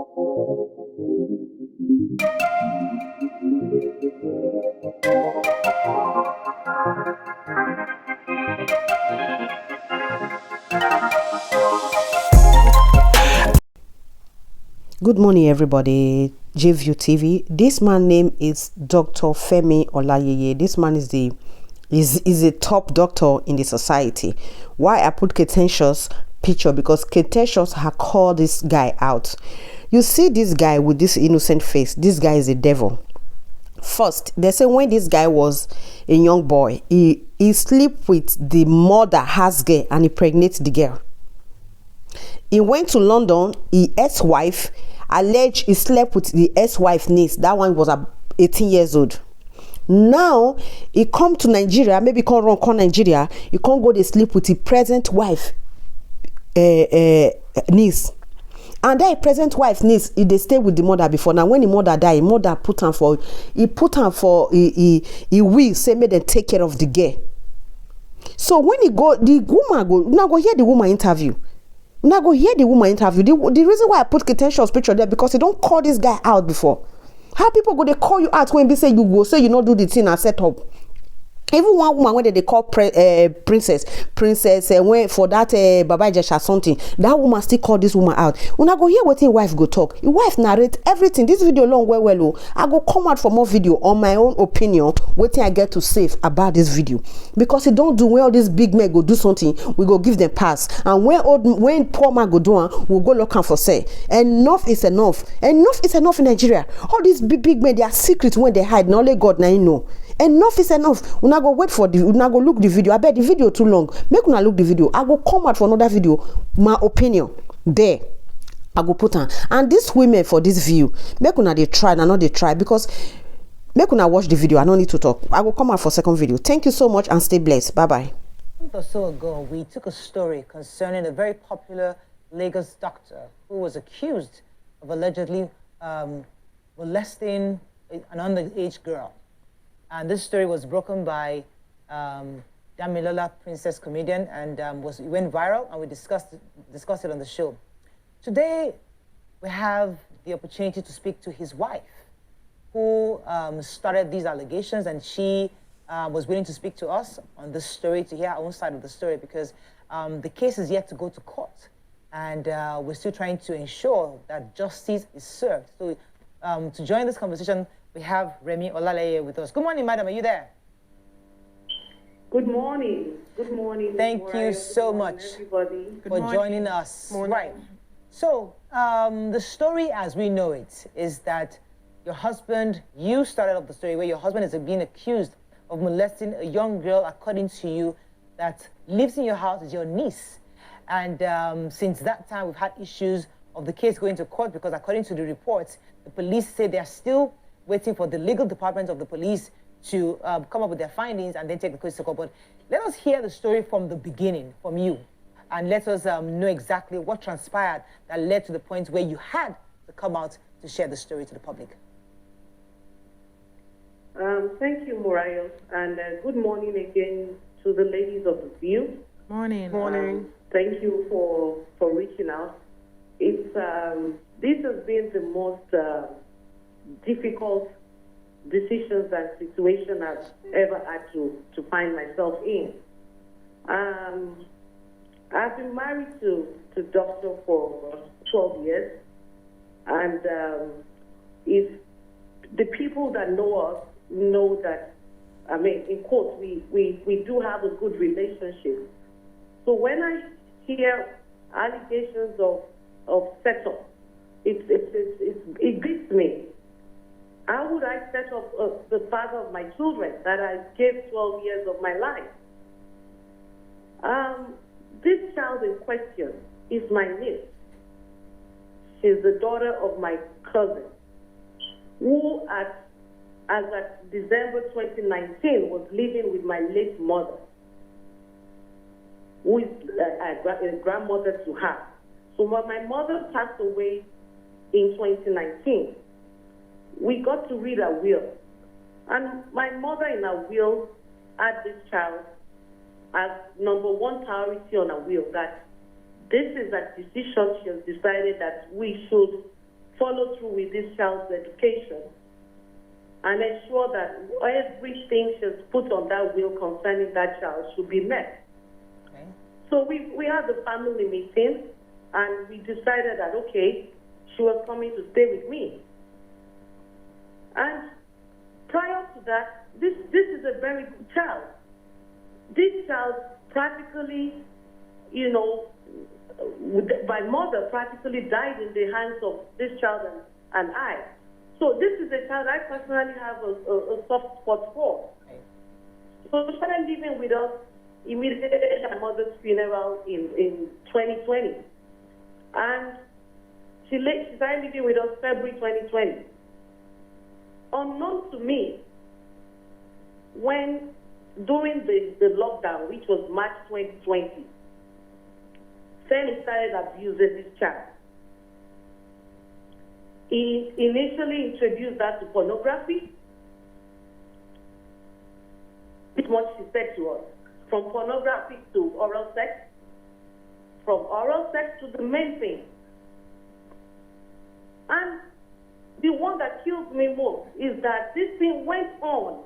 Good morning, everybody. JView TV. This man name is Dr. Femi Olaleye. This man is a top doctor in the society. Why I put contentious picture? Because contentious have called this guy out. You see this guy with this innocent face. This guy is a devil. First, they say when this guy was a young boy, he slept with the mother husband and he impregnated the girl. He went to London. His ex-wife alleged he slept with the ex-wife niece. That one was 18 years old. Now he come to Nigeria, maybe come Nigeria. He can't go to sleep with his present wife niece. And that present wife niece, they stay with the mother before. Now when the mother died, the mother put on for he will say make them take care of the girl. So when he go, the woman go now go hear the woman interview. Now go hear the woman interview. The reason why I put contentious picture there because they don't call this guy out before. How people go they call you out when they say you go say you not do the thing and set up. Even one woman when they call princess when for that Baba Ijesha something, that woman still call this woman out. When I go hear what his wife go talk, your wife narrate everything. This video long well. I go come out for more video on my own opinion. Waiting I get to say about this video because it don't do when all these big men go do something, we go give them pass. And when poor man go do one, we'll go look for say enough is enough. Enough is enough in Nigeria. All these big men, they are secret when they hide. Now only God now you know. Enough is enough. Una go wait for una go look the video. I bet the video too long. Make una look the video. I go come out for another video. My opinion there. I go put on. And these women for this view, make una they try and not they try because make una watch the video. I don't need to talk. I will come out for second video. Thank you so much and stay blessed. Bye bye. A month or so ago, we took a story concerning a very popular Lagos doctor who was accused of allegedly molesting an underage girl. And this story was broken by Damilola, Princess Comedian, and it went viral, and we discussed it on the show. Today, we have the opportunity to speak to his wife, who started these allegations, and she was willing to speak to us on this story to hear our own side of the story because the case is yet to go to court, and we're still trying to ensure that justice is served. So to join this conversation, we have Remi Olaleye with us. Good morning, madam. Are you there? Good morning. Good morning. Thank you so much for joining us. Right. So, the story as we know it is that your husband, you started off the story where your husband is being accused of molesting a young girl, according to you, that lives in your house, is your niece. And since that time, we've had issues of the case going to court because according to the reports, the police say they are still waiting for the legal department of the police to come up with their findings and then take the case to court. But let us hear the story from the beginning, from you, and let us know exactly what transpired that led to the point where you had to come out to share the story to the public. Thank you, Moriah, and good morning again to the ladies of the view. Morning. Morning. Thank you for reaching out. It's this has been the most difficult decisions and situation I've ever had to find myself in. I've been married to Doctor for 12 years, and if the people that know us know that, I mean, in quotes, we do have a good relationship. So when I hear allegations of setup, it beats me. How would I set up the father of my children that I gave 12 years of my life? This child in question is my niece. She's the daughter of my cousin, who as at December 2019 was living with my late mother, who is a grandmother to her. So when my mother passed away in 2019, we got to read her will. And my mother in her will had this child as #1 priority on her will, that this is a decision she has decided that we should follow through with this child's education and ensure that everything she's put on that will concerning that child should be met. Okay. So we had the family meeting, and we decided that, okay, she was coming to stay with me. And prior to that, this is a very good child. This child practically, you know, my mother practically died in the hands of this child and I. So this is a child I personally have a soft spot for. So she started living with us immediately after my mother's funeral in 2020. And she started living with us February 2020. Unknown to me, during the lockdown, which was March 2020, Femi started abusing this child. He initially introduced that to pornography. It's what she said to us. From pornography to oral sex. From oral sex to the main thing. And the one that kills me most is that this thing went on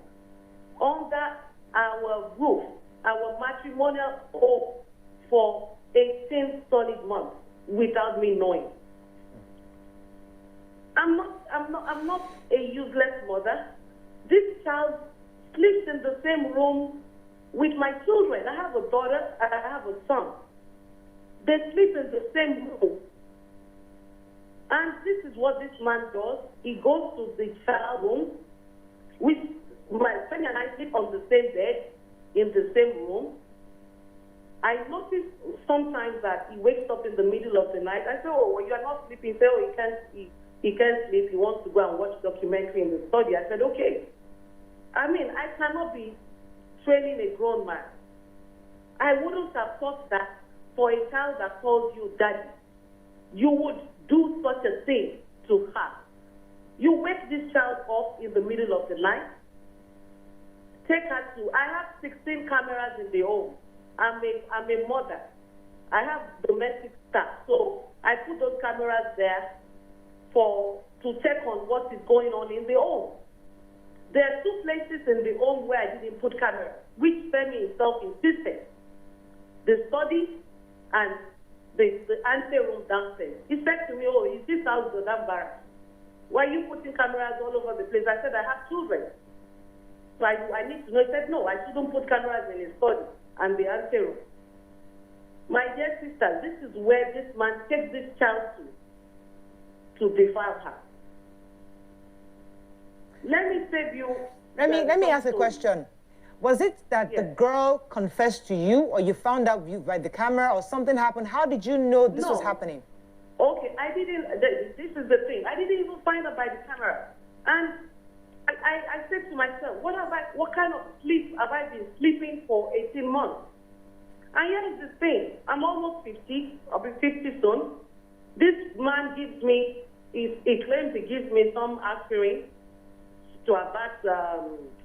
under our roof, our matrimonial oath, for 18 solid months without me knowing. I'm not a useless mother. This child sleeps in the same room with my children. I have a daughter and I have a son. They sleep in the same room. And this is what this man does. He goes to the child room, which my friend and I sleep on the same bed, in the same room. I notice sometimes that he wakes up in the middle of the night. I say, oh, well, you are not sleeping. He said, oh, he can't sleep. He wants to go and watch documentary in the study. I said, okay. I mean, I cannot be training a grown man. I wouldn't have thought that for a child that calls you daddy, you would do such a thing to her. You wake this child up in the middle of the night, take her to, I have 16 cameras in the home. I'm a mother. I have domestic staff, so I put those cameras there to check on what is going on in the home. There are two places in the home where I didn't put cameras, which Femi himself insisted. The study and the ante room downstairs. He said to me, oh, is this house the Barracks? Why are you putting cameras all over the place? I said, I have children. So I need to know. He said, no, I shouldn't put cameras in his study and the ante room. My dear sister, this is where this man takes this child to defile her. Let me save you. Let me ask a question. Was it that the girl confessed to you, or you found out by the camera, or something happened? How did you know this was happening? Okay, I didn't. This is the thing. I didn't even find out by the camera. And I said to myself, what kind of sleep have I been sleeping for 18 months? And here is the thing. I'm almost 50. I'll be 50 soon. This man gives me, he claims he gives me some aspirin to avert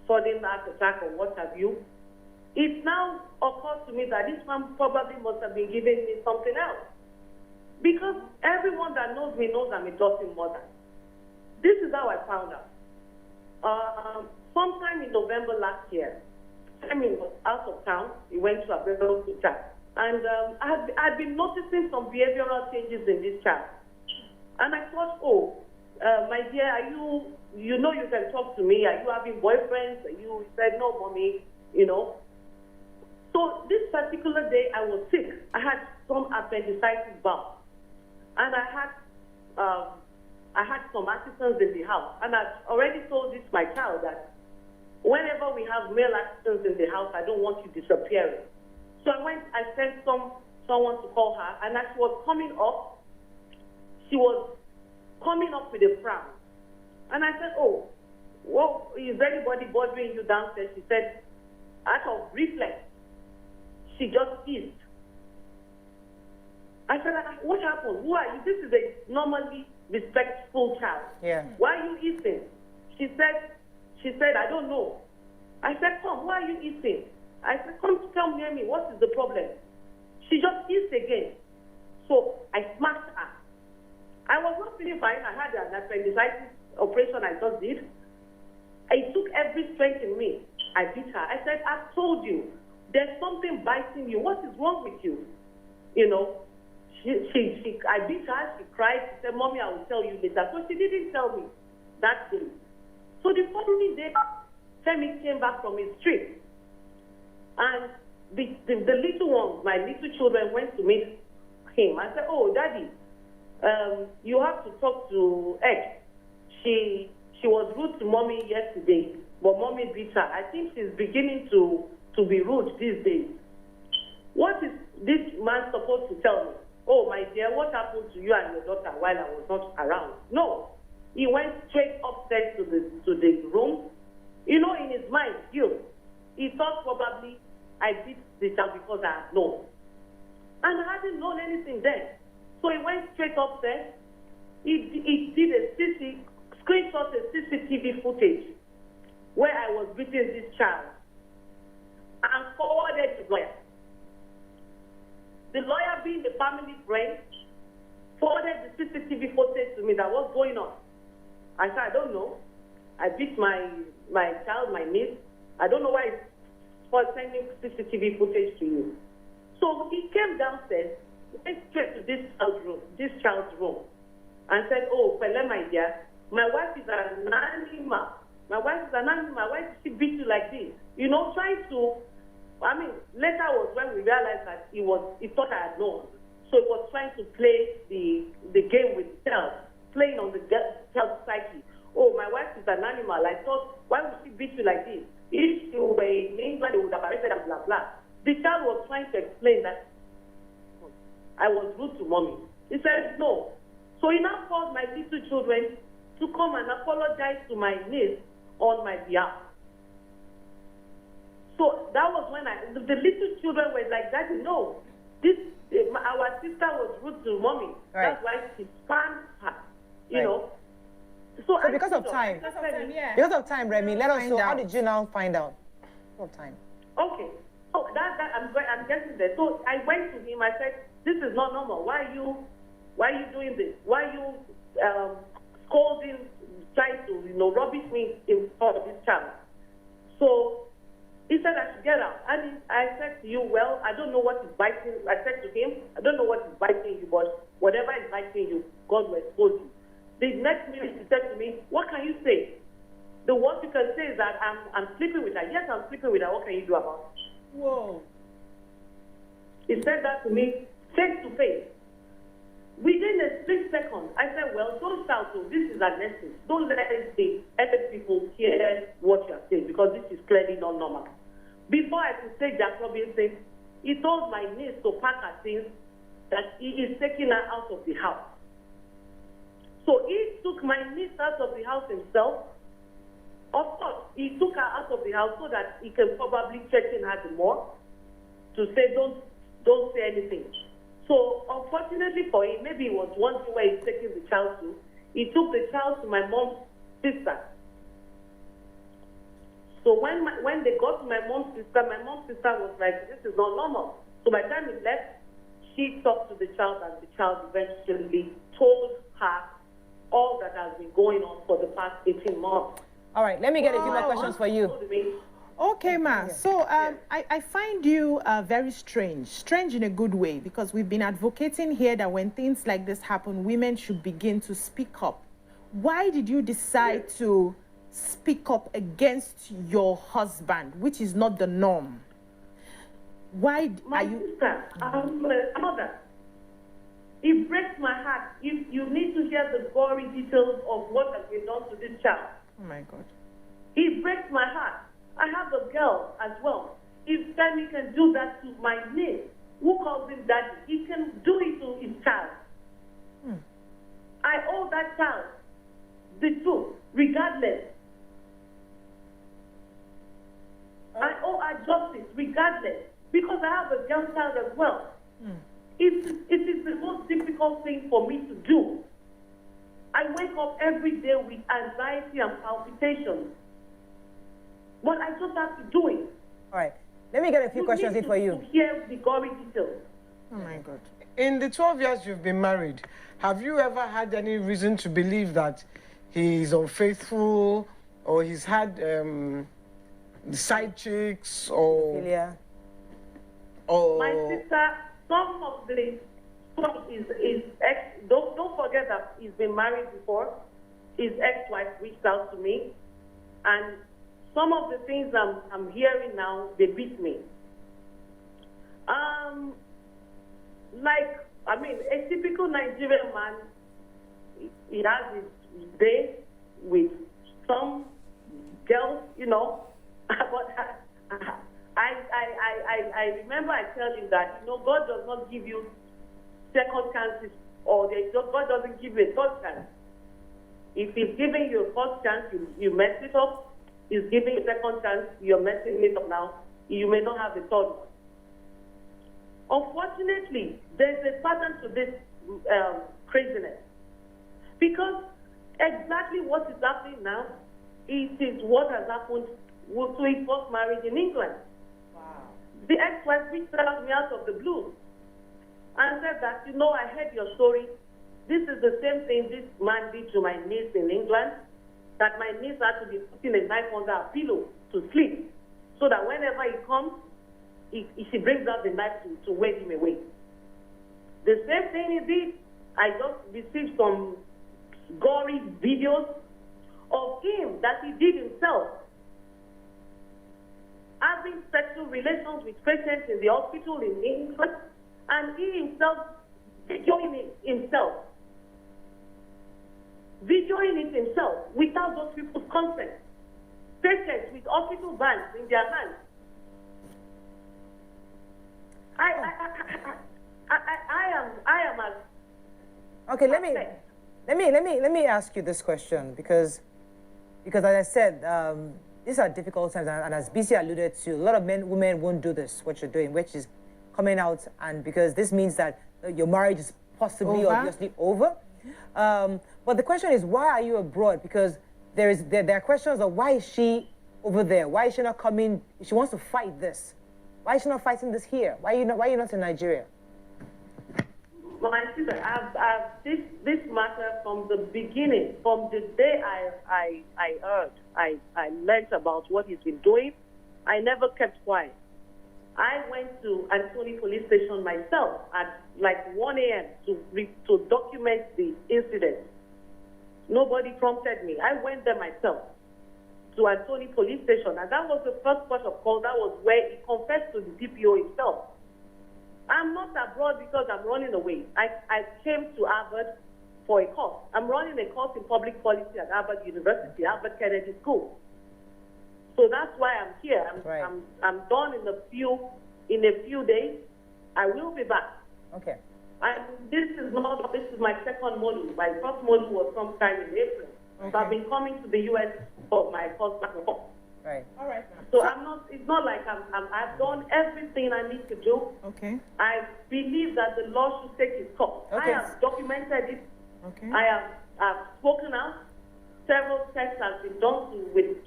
sudden heart attack or what have you. It now occurs to me that this man probably must have been giving me something else. Because everyone that knows me knows I'm a doting mother. This is how I found out. Sometime in November last year, Femi was out of town. He went to a hospital. And I'd been noticing some behavioral changes in this child. And I thought, oh, my dear, you know you can talk to me. Are you having boyfriends? He said, no, mommy, you know. So this particular day, I was sick. I had some appendicitis bout. And I had some assistants in the house. And I'd already told this my child that whenever we have male assistants in the house, I don't want you disappearing. So I sent someone to call her, and as she was coming up, she was coming up with a frown. And I said, oh, well, is anybody bothering you downstairs? She said, out of reflex, she just eased. I said, what happened? Who are you? This is a normally respectful child. Yeah. Why are you eating? She said, I don't know. I said, come, why are you eating? I said, come tell me, what is the problem? She just eats again. So I smacked her. I was not feeling fine. I had an appendicitis operation I just did. It took every strength in me. I beat her. I said, I've told you, there's something biting you. What is wrong with you? You know, I beat her. She cried. She said, Mommy, I will tell you later. So she didn't tell me that day. So the following day, Femi came back from his trip. And the little ones, my little children, went to meet him. I said, oh, Daddy, you have to talk to Ed. She was rude to Mommy yesterday, but Mommy beat her. I think she's beginning to be rude these days. What is this man supposed to tell me? Oh, my dear, what happened to you and your daughter while I was not around? No. He went straight upstairs to the room. You know, in his mind, guilt. He thought probably I beat the child because I had known. And I hadn't known anything then. So he went straight upstairs. He did a screenshot a CCTV footage where I was beating this child and forwarded to the lawyer. The lawyer, being the family friend, forwarded the CCTV footage to me that what's going on. I said, I don't know. I beat my child, my niece. I don't know why it's for sending CCTV footage to you. So he came downstairs, went straight to this child's room, and said, oh, Pele, my dear, my wife is an animal. My wife is an animal. Why did she beat you like this? You know, trying to, later was when we realized that he thought I had known. So he was trying to play the game with child, playing on the child's psyche. Oh, my wife is an animal. I thought, why would she beat you like this? If she were in England, they would have arrested and blah, blah. The child was trying to explain that I was rude to Mommy. He said, no. So he now called my little children to come and apologize to my niece on my behalf. So that was when the little children were like, Daddy, no. Our sister was rude to Mommy. Right. That's why she spanked her, you know. So because of time. Because of time, Remy, let us know, how did you now find out? What time? Okay. So I'm getting there. So I went to him, I said, this is not normal. Why are you doing this? Why are you scolding, trying to, rubbish me in front of this child? So he said I should get out. And I said to you, well, I don't know what is biting. I said to him, I don't know what is biting you, but whatever is biting you, God will expose you. The next minute he said to me, what can you say? The worst you can say is that I'm sleeping with her. Yes, I'm sleeping with her. What can you do about it? Whoa. He said that to me face to face. Within a split second, I said, well, don't shout. So this is an essence. Don't let the other people hear what you are saying, because this is clearly not normal. Before I could say Jacobin thing, he told my niece to pack her things, that he is taking her out of the house. So he took my niece out of the house himself. Of course, he took her out of the house so that he can probably threaten her the more, to say, don't say anything. So unfortunately for him, maybe it was one thing where he's taking the child to. He took the child to my mom's sister. So when they got to my mom's sister was like, this is not normal. So by the time he left, she talked to the child, and the child eventually told her all that has been going on for the past 18 months. All right, let me get a few more questions for you. Okay, ma. So I find you very strange in a good way, because we've been advocating here that when things like this happen, women should begin to speak up. Why did you decide to speak up against your husband, which is not the norm? Why are you... sister, I'm a mother. It breaks my heart. If you need to hear the gory details of what has been done to this child. Oh my God. It breaks my heart. I have a girl as well. If Femi can do that to my niece, who calls him daddy, he can do it to his child. I owe that child the truth, regardless. I owe her justice, regardless, because I have a young child as well. It is the most difficult thing for me to do. I wake up every day with anxiety and palpitations. But I just have to do it. All right. Let me get a few questions in for you. To hear the gory details. Oh my God. In the 12 years you've been married, have you ever had any reason to believe that he's unfaithful or he's had side chicks or... Yeah. Or... My sister, some of the stuff is ex. Don't forget that he's been married before. His ex-wife reached out to me, and some of the things I'm hearing now, they beat me. Like, I mean, a typical Nigerian man, he has his day with some girls, you know, but I remember I tell him that, you know, God does not give you second chances, or God doesn't give you a third chance. If He's giving you a first chance, you mess it up. He's giving you a second chance, you're messing it up now. You may not have a third one. Unfortunately, there's a pattern to this craziness. Because exactly what is happening now, it is what has happened to his first marriage in England. Wow. The ex-wife reached out me out of the blue and said that, you know, I heard your story. This is the same thing this man did to my niece in England, that my niece had to be putting a knife under her pillow to sleep, so that whenever he comes, she brings out the knife to wave him away. The same thing he did. I just received some gory videos of him that he did himself, having sexual relations with patients in the hospital in England, and he himself videoing it himself without those people's consent. Patients with hospital bags in their hands. I am as... Okay, let me ask you this question, because as I said, these are difficult times, and as BC alluded to, a lot of women won't do this, what you're doing, which is coming out, and because this means that your marriage is possibly, obviously, over. But the question is, why are you abroad? Because there are questions of why is she over there? Why is she not coming? She wants to fight this. Why is she not fighting this here? Why are you not in Nigeria? My sister, I've this matter from the beginning, from the day I learned about what he's been doing. I never kept quiet. I went to Antony police station myself at like 1 a.m. to document the incident. Nobody prompted me. I went there myself to Antony police station, and that was the first port of call. That was where he confessed to the DPO himself. I'm not abroad because I'm running away. I came to Harvard for a course. I'm running a course in public policy at Harvard University, Harvard Kennedy School. So that's why I'm here. I'm done in a few days. I will be back. Okay. And this is my second module. My first module was sometime in April. Okay. So I've been coming to the U.S. for my first back and forth. Right. All right. So it's not like I've done everything I need to do. Okay. I believe that the law should take its course. Okay. I have documented it. Okay. I've spoken out. Several tests have been done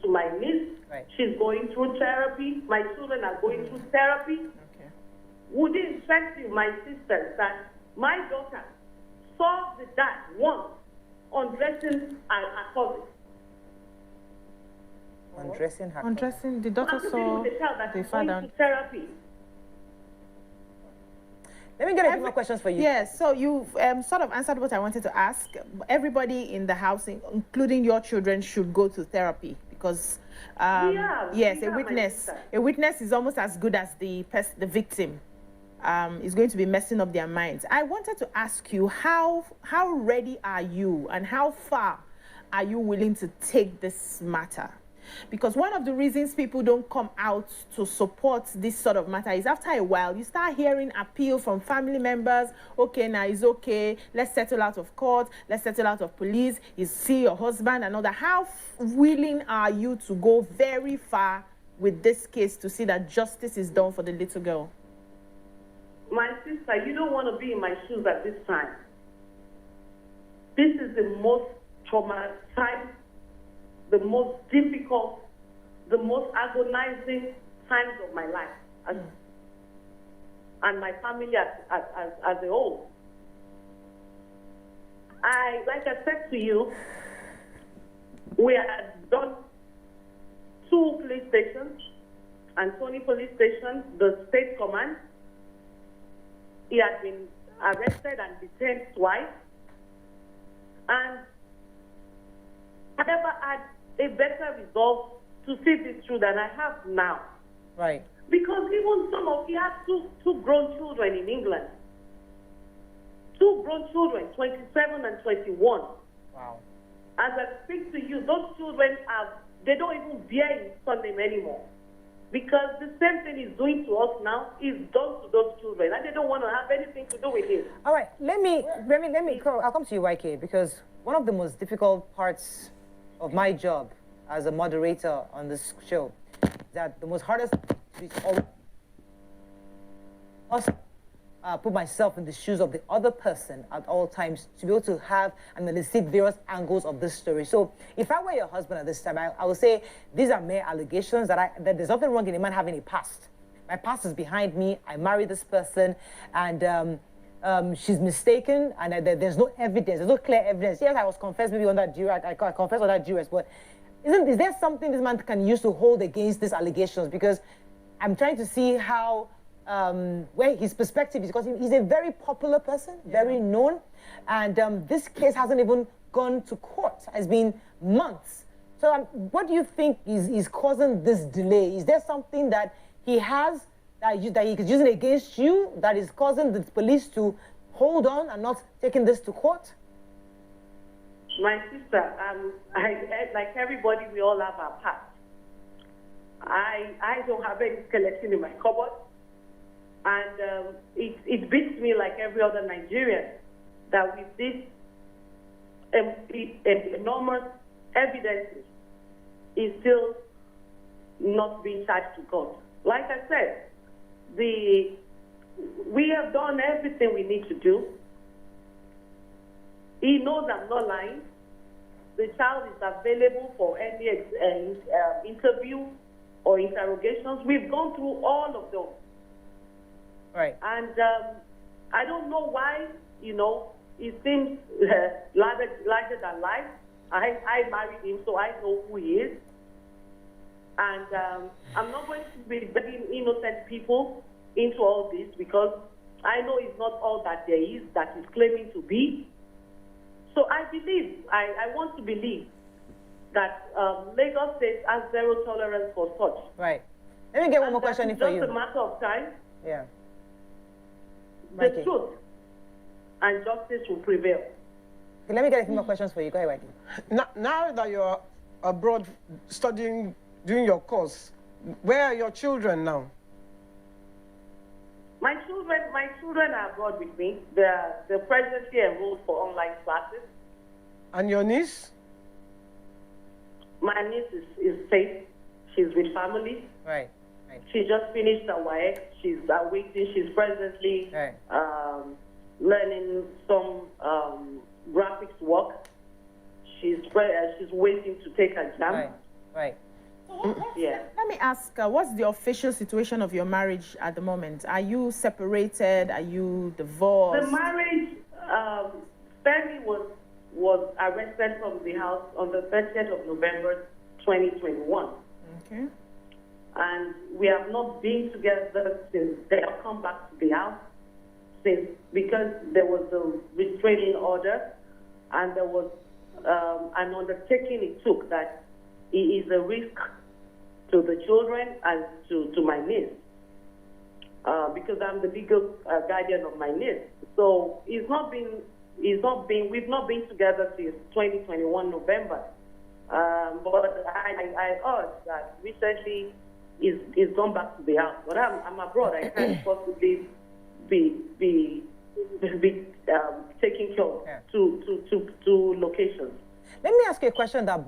to my niece. Right. She's going through therapy. My children are going through therapy. Okay. Would it affect you, my sisters, that my daughter saw the dad once undressing her cousin? Undressing her. Undressing. The daughter saw the father. Therapy. Let me get a few more questions for you. Yes, so you've sort of answered what I wanted to ask. Everybody in the house, including your children, should go to therapy because, yes, a witness is almost as good as the victim. Is going to be messing up their minds. I wanted to ask you, how ready are you and how far are you willing to take this matter? Because one of the reasons people don't come out to support this sort of matter is after a while, you start hearing appeal from family members. Okay, now it's okay. Let's settle out of court. Let's settle out of police. You see your husband and all that. How willing are you to go very far with this case to see that justice is done for the little girl? My sister, you don't want to be in my shoes at this time. This is the most traumatized, the most difficult, the most agonizing times of my life. and my family as a whole. Like I said to you, we had done 2 police stations, Antony Police Station, the state command. He had been arrested and detained twice. And I never had a better resolve to see this through than I have now. Right. Because even he has two grown children in England. 2 grown children, 27 and 21. Wow. As I speak to you, those children they don't even bear his surname anymore. Because the same thing he's doing to us now is done to those children, and they don't want to have anything to do with him. All right, let me, I'll come to you, YK, because one of the most difficult parts of my job as a moderator on this show is that the most hardest is always put myself in the shoes of the other person at all times to be able to have and elicit various angles of this story. So if I were your husband at this time, I would say these are mere allegations that there's nothing wrong in a man having a past. My past is behind me. I married this person, and she's mistaken, and there's no evidence. There's no clear evidence. Yes, I was confessed maybe under duress. I confessed under duress, but is there something this man can use to hold against these allegations? Because I'm trying to see how where his perspective is, because he's a very popular person, very known, and this case hasn't even gone to court. It's been months. So what do you think is causing this delay? Is there something that he has that he is using against you that is causing the police to hold on and not taking this to court? My sister, like everybody, we all have our past. I don't have any skeleton in my cupboard. And it beats me like every other Nigerian that with this enormous evidence is still not being charged to court. Like I said, we have done everything we need to do. He knows I'm not lying. The child is available for any interview or interrogations. We've gone through all of those. Right. And I don't know why, it seems larger than life. I married him, so I know who he is. And I'm not going to be bringing innocent people into all this, because I know it's not all that there is that he's claiming to be. So I believe, I want to believe that Lagos State has zero tolerance for such. Right. Let me get one more question in for you. It's just a matter of time. Yeah. The truth and justice will prevail. Okay, let me get a few more questions for you. Go ahead, Waki. Now that you're abroad studying, doing your course, where are your children now? My children are abroad with me. They're presently enrolled for online classes. And your niece? My niece is safe. She's with family. Right. She just finished her WAEC. She's awaiting. She's presently learning some graphics work. She's waiting to take her exam. Right. Yeah. Let me ask, what's the official situation of your marriage at the moment? Are you separated? Are you divorced? The marriage, Femi was arrested from the house on the 30th of November, 2021. Okay. And we have not been together since they have come back to the house, because there was a restraining order, and there was an undertaking it took that he is a risk to the children and to my niece, because I'm the legal guardian of my niece. So we've not been together since 2021 November. But I heard that recently he's gone back to the house. But I'm abroad. I can't possibly be taking care of two locations. Let me ask you a question that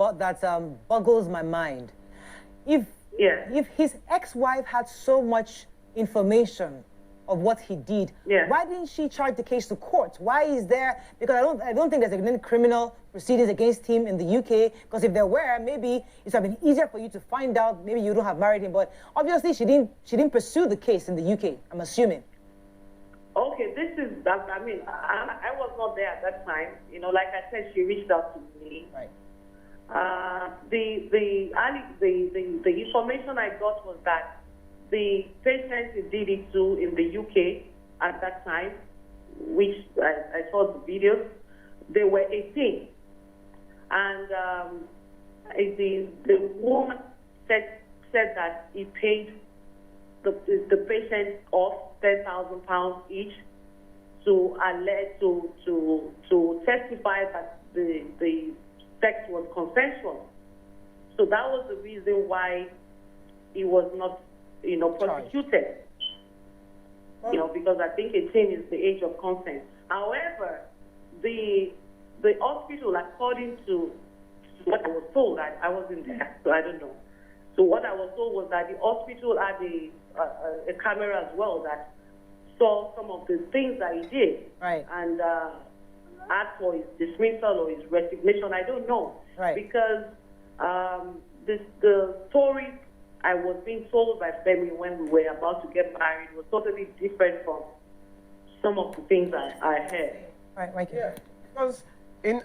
boggles my mind. If his ex-wife had so much information of what he did, why didn't she charge the case to court? Why is there? Because I don't think there's any criminal proceedings against him in the UK. Because if there were, maybe it would have been easier for you to find out. Maybe you don't have married him. But obviously, she didn't pursue the case in the UK. I'm assuming. Okay, this is, I mean, I was not there at that time. You know, like I said, she reached out to me. Right. The information I got was that the patient did it too in the UK at that time, which I saw the videos. They were 18. And the woman said that he paid the patient off £10,000 each to testify that the sex was consensual. So that was the reason why he was not, prosecuted. You know, because I think 18 is the age of consent. However, the hospital, according to what I was told, I wasn't there, so I don't know. So what I was told was that the hospital had a camera as well that saw some of the things that he did. Right. And asked for his dismissal or his resignation. I don't know. Right. Because the story I was being told by Femi when we were about to get married was totally different from some of the things I heard. Right, right. Yeah, because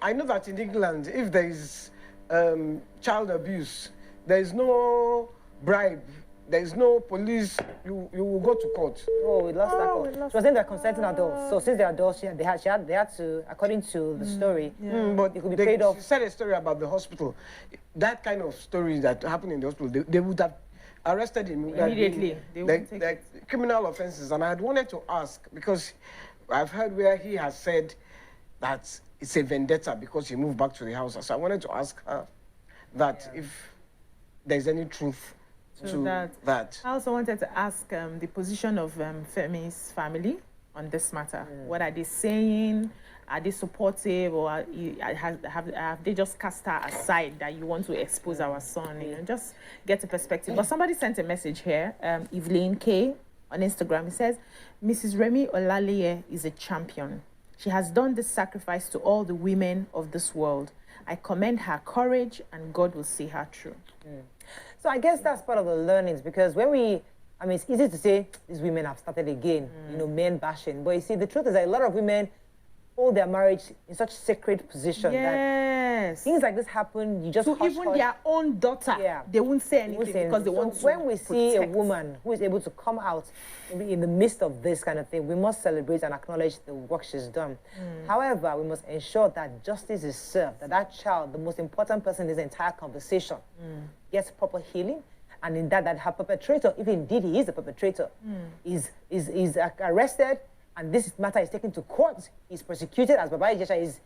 I know that in England, if there is child abuse, there is no bribe, there is no police, you will go to court. Oh, we lost that call. She was saying they're consenting adults. So since they're adults, they had to, according to the story, But it could be paid off. She said a story about the hospital. That kind of story that happened in the hospital, they would have arrested him Immediately. They would take the criminal offenses. And I had wanted to ask, because I've heard where he has said that it's a vendetta because he moved back to the house. So I wanted to ask her that if there's any truth to that. I also wanted to ask the position of Femi's family on this matter. What are they saying? Are they supportive, or have they just cast her aside that you want to expose our son? You know, just get a perspective. But somebody sent a message here, Evelyn K on Instagram. It says, Mrs. Remi Olaleye is a champion. She has done this sacrifice to all the women of this world. I commend her courage, and God will see her through. So I guess that's part of the learnings, because when it's easy to say these women have started again, men bashing. But you see, the truth is that a lot of women hold their marriage in such sacred position that things like this happen, you just So hush, even their own daughter, they won't say anything because they want to when we see protect. a woman who is able to come out in the midst of this kind of thing, we must celebrate and acknowledge the work she's done. However, we must ensure that justice is served, that child, the most important person in this entire conversation, gets proper healing, and in that her perpetrator, if indeed he is a perpetrator, is arrested, and this matter is taken to court, he's prosecuted, as Baba Ijesha is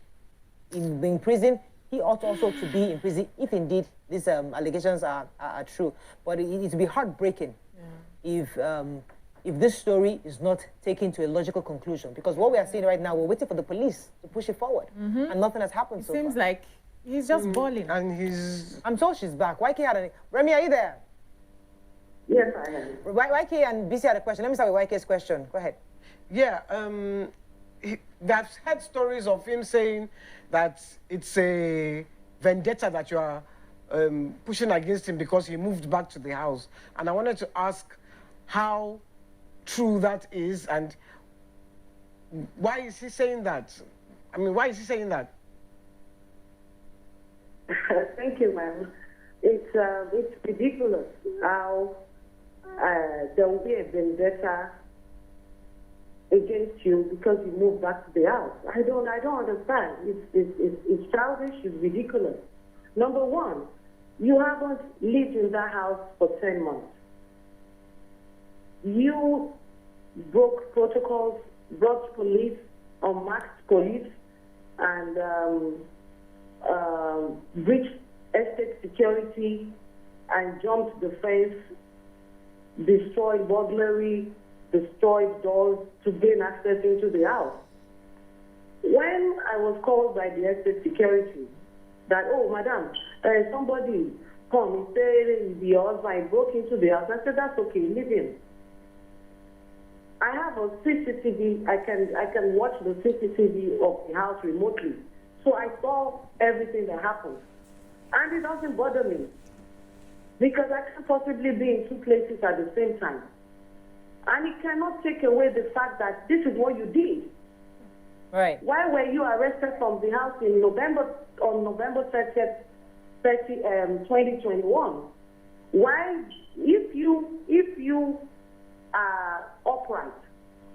in prison. He ought also to be in prison if indeed these allegations are true. But it would be heartbreaking if this story is not taken to a logical conclusion. Because what we are seeing right now, we're waiting for the police to push it forward, and nothing has happened so far. Seems like he's just bawling. And I'm told she's back. YK had a... Remy, are you there? Yes, I am. YK and BC had a question. Let me start with YK's question. Go ahead. yeah, I've heard stories of him saying that it's a vendetta that you are pushing against him because he moved back to the house. And I wanted to ask how true that is, and why is he saying that? I mean, why is he saying that? Thank you, ma'am. It's ridiculous how there will be a vendetta against you because you moved back to the house. I don't understand. It's childish. It's ridiculous. Number one, you haven't lived in that house for 10 months. You broke protocols, brought police, unmasked police, and breached estate security and jumped the fence, destroyed burglary, destroyed doors to gain access into the house. When I was called by the estate security that, oh, madam, somebody come, he said your husband broke into the house, I said, that's okay, leave him. I have a CCTV, I can watch the CCTV of the house remotely. So I saw everything that happened. And it doesn't bother me, because I can't possibly be in two places at the same time. And it cannot take away the fact that this is what you did. Right. Why were you arrested from the house on November 30th, 2021? Why, if you are upright,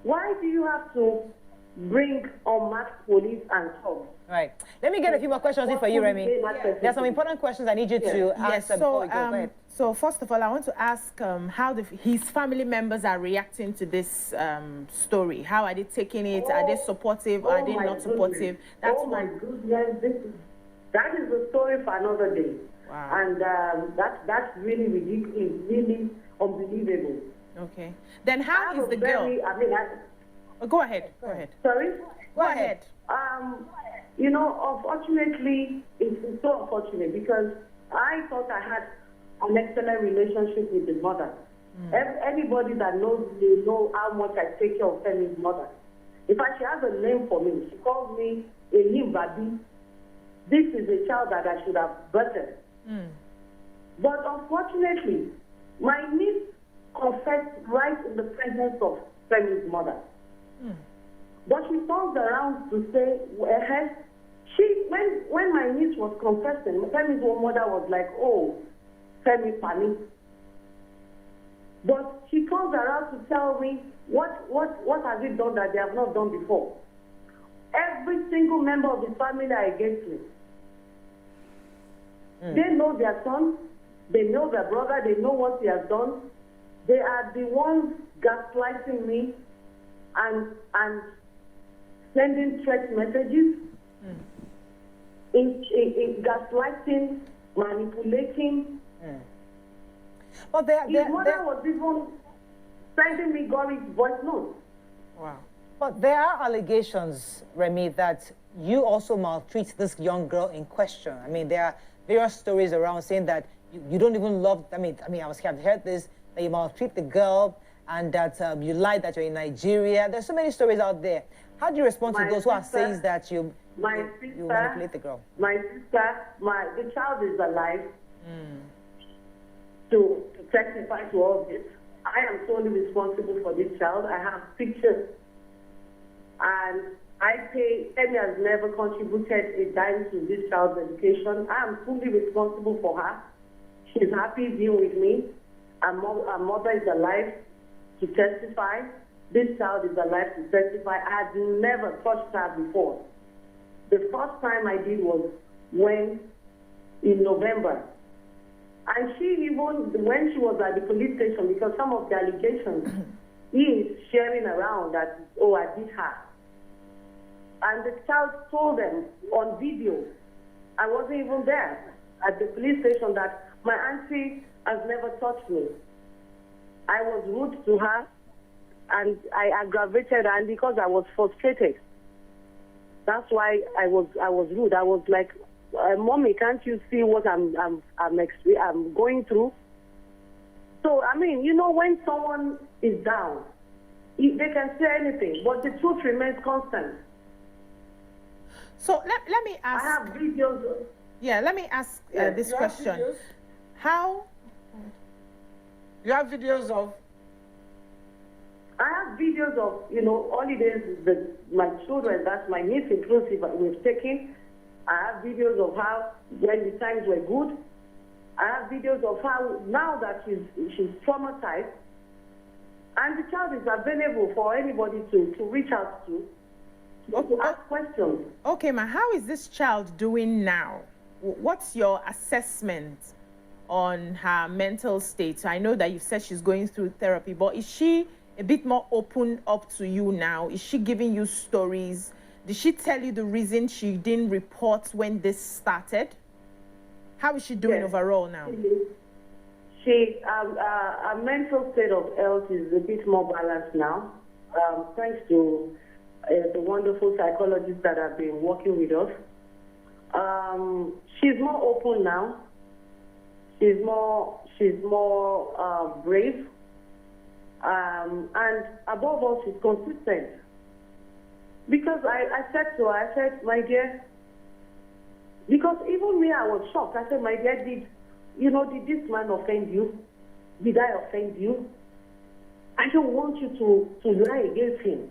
why do you have to bring unmasked police and talk? Right. Let me get a few more questions in for you, Remy. There are some important questions I need you to answer before we go. Go ahead. So first of all, I want to ask how his family members are reacting to this story. How are they taking it? Are they supportive? Are they not supportive? That's my goodness. That is a story for another day. Wow. And that's really ridiculous, really unbelievable. Okay. Then how is the girl? Go ahead. Go ahead. Sorry? Go ahead. You know, unfortunately, it's so unfortunate because I thought I had an excellent relationship with the mother. Anybody that knows me know how much I take care of Femi's mother. In fact, she has a name for me. She calls me a Nimbabi. This is a child that I should have birthed. But unfortunately, my niece confessed right in the presence of Femi's mother. But she turns around to say, when my niece was confessing, Femi's mother was like, oh, Femi Pani. But she comes around to tell me, what has it done that they have not done before? Every single member of the family are against me. They know their son, they know their brother, they know what he has done. They are the ones gaslighting me and sending threat messages, in gaslighting, manipulating. But his mother was even sending me Gory's voice notes. Wow. But there are allegations, Remy, that you also maltreat this young girl in question. I mean, there are various stories around saying that you don't even love, I've heard this, that you maltreat the girl and that you lied that you're in Nigeria. There's so many stories out there. How do you respond to those who are saying that you manipulate the girl? My sister, the child is alive to testify to all this. I am solely responsible for this child. I have pictures. And Femi has never contributed a dime to this child's education. I am fully responsible for her. She's happy being with me. Her mother is alive to testify. This child is alive to testify. I had never touched her before. The first time I did was in November. And she even, when she was at the police station, because some of the allegations he is sharing around that, oh, I did her. And the child told them on video, I wasn't even there at the police station, that my auntie has never touched me. I was rude to her, and I aggravated her, and because I was frustrated, that's why I was rude. I was like, Mommy, can't you see what I'm going through? So, I mean, you know, when someone is down, they can say anything, but the truth remains constant. So let me ask. I have videos. Let me ask this question. How? You have videos of? I have videos of, holidays that my children, that's my niece inclusive, we've taken. I have videos of how, when the times were good. I have videos of how, now that she's traumatized, and the child is available for anybody to reach out to ask questions. Okay, ma, how is this child doing now? What's your assessment on her mental state? I know that you said she's going through therapy, but is she a bit more open up to you now? Is she giving you stories? Did she tell you the reason she didn't report when this started? How is she doing overall now? Her mental state of health is a bit more balanced now, thanks to the wonderful psychologists that have been working with us. She's more open now. She's more brave. And above all, she's consistent. Because I said to her, my dear, because even me, I was shocked. I said, my dear, did this man offend you? Did I offend you? I don't want you to lie against him.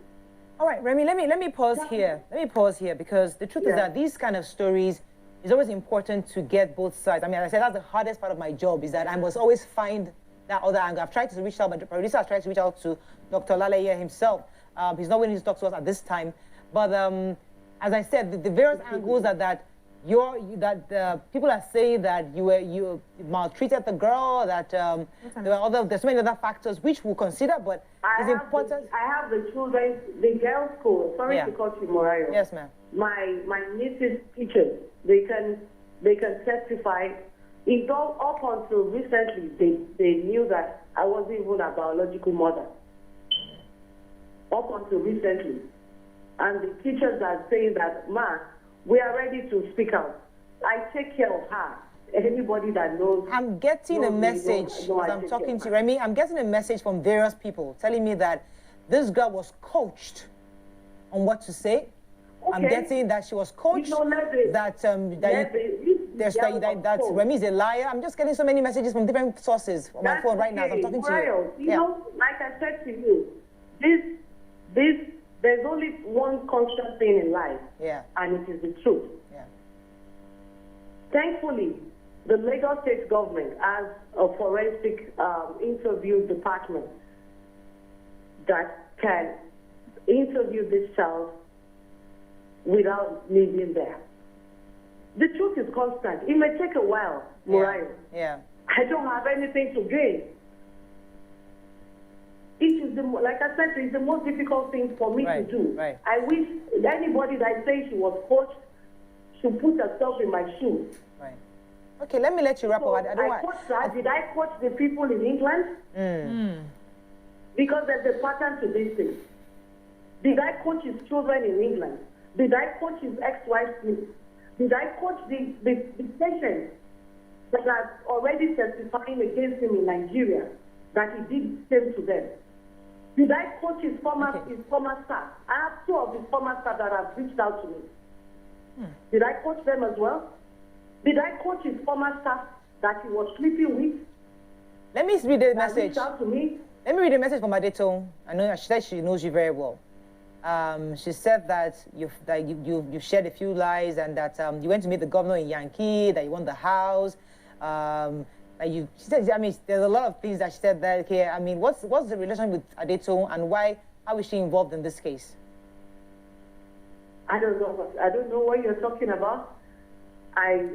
All right, Remy, let me pause here. Let me pause here because the truth is that these kind of stories, it's always important to get both sides. I mean, as I said, that's the hardest part of my job, is that I must always find that other angle. I've tried to reach out, but the producer has tried to reach out to Dr. Olaleye himself. He's not willing to talk to us at this time. But as I said, the various angles that people are saying that you maltreated the girl, that there's so many other factors which we'll consider, but it's important. I have the children, the girls' school. Sorry to cut you, Morayo. Yes, ma'am. My niece's teachers, they can testify. It's all up until recently they knew that I wasn't even a biological mother. Up until recently. And the teachers are saying that, Ma, we are ready to speak out. I take care of her. Anybody that knows. I'm getting a message as I'm talking to you, Remy. I'm getting a message from various people telling me that this girl was coached on what to say. Okay. I'm getting that she was coached. That Remy is a liar. I'm just getting so many messages from different sources on my phone right now as I'm talking to you. You know, like I said to you, there's only one constant thing in life, and it is the truth. Yeah. Thankfully, the Lagos State government has a forensic interview department that can interview this child without leaving there. The truth is constant. It may take a while, Mariah. Yeah. I don't have anything to gain. It is like I said, it's the most difficult thing for me to do. Right. I wish anybody that says she was coached should put herself in my shoes. Right. Okay, let me let you wrap up. Did I coach the people in England? Because there's a pattern to this thing. Did I coach his children in England? Did I coach his ex-wife? Did I coach the patients that are already testifying against him in Nigeria that he did the same to them? Did I coach his former staff? I have 2 of his former staff that have reached out to me. Did I coach them as well? Did I coach his former staff that he was sleeping with? Let me read the message. Reached out to me? Let me read the message from Adeto. I know she said she knows you very well. She said that you shared a few lies and that you went to meet the governor in Yankee, that you won the house. She said, I mean, there's a lot of things that she said that here. I mean, what's the relation with Adeto and how is she involved in this case? I don't know what you're talking about. I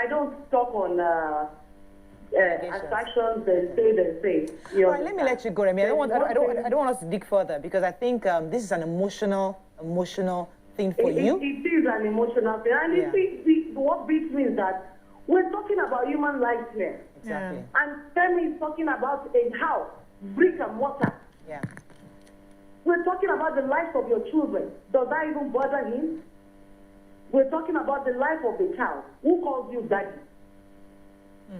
don't talk on attractions they say. All right, let me let you go, Remy. I don't want us to dig further because I think this is an emotional thing for you. It is an emotional thing, and what beats me is that we're talking about human lives here. Exactly. And Femi is talking about a house, brick and mortar. Yeah. We're talking about the life of your children. Does that even bother him? We're talking about the life of the child. Who calls you daddy?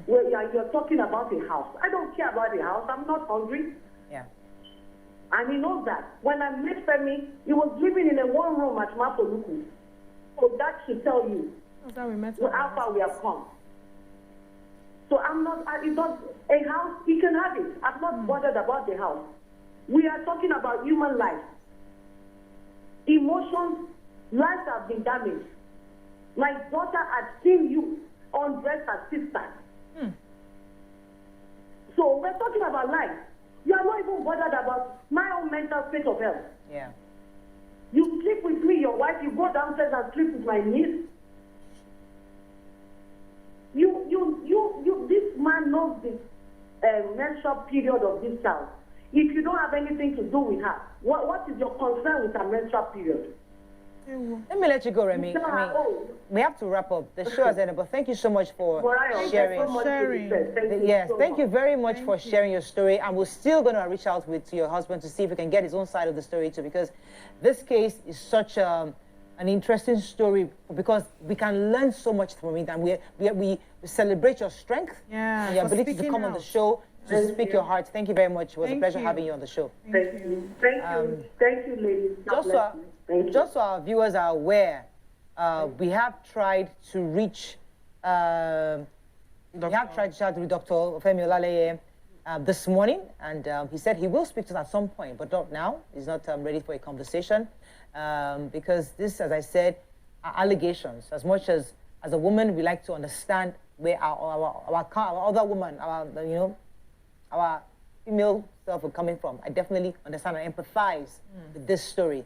Well, you're talking about a house. I don't care about the house. I'm not hungry. Yeah. And he knows that. When I met Femi, he was living in a one room at Mapoluku. So that should tell you how far we have come. So I'm not, a house, he can have it. I'm not bothered about the house. We are talking about human life. Emotions, lives have been damaged. My daughter had seen you undress her sister. So we're talking about life. You are not even bothered about my own mental state of health. Yeah. You sleep with me, your wife, you go downstairs and sleep with my niece. This man knows the menstrual period of this child. If you don't have anything to do with her, what is your concern with her menstrual period? Let me let you go, Remy. We have to wrap up. The show has ended, but thank you so much for sharing. Thank you very much for sharing your story. And we're still going to reach out to your husband to see if we can get his own side of the story too, because this case is such an interesting story because we can learn so much from it, and we celebrate your strength and your ability to come on the show to speak your heart. Thank you very much. It was a pleasure having you on the show. Thank you. Thank you, ladies. Just so our viewers are aware, we have tried to reach Dr. Femi Olaleye. this morning, and he said he will speak to us at some point, but not now. He's not ready for a conversation because this, as I said, are allegations. As much as a woman, we like to understand where our other woman, our female self are coming from. I definitely understand and empathize with this story,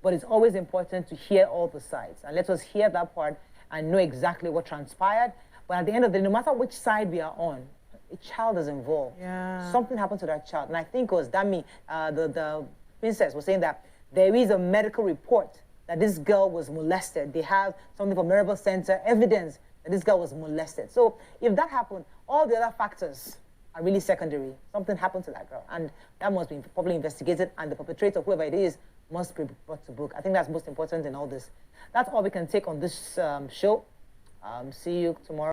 but it's always important to hear all the sides, and let us hear that part and know exactly what transpired. But at the end of the day, no matter which side we are on, a child is involved. Yeah. Something happened to that child. And I think it was Dami, the princess, was saying that there is a medical report that this girl was molested. They have something from Miracle Center, evidence that this girl was molested. So if that happened, all the other factors are really secondary. Something happened to that girl. And that must be properly investigated, and the perpetrator, whoever it is, must be brought to book. I think that's most important in all this. That's all we can take on this show. See you tomorrow.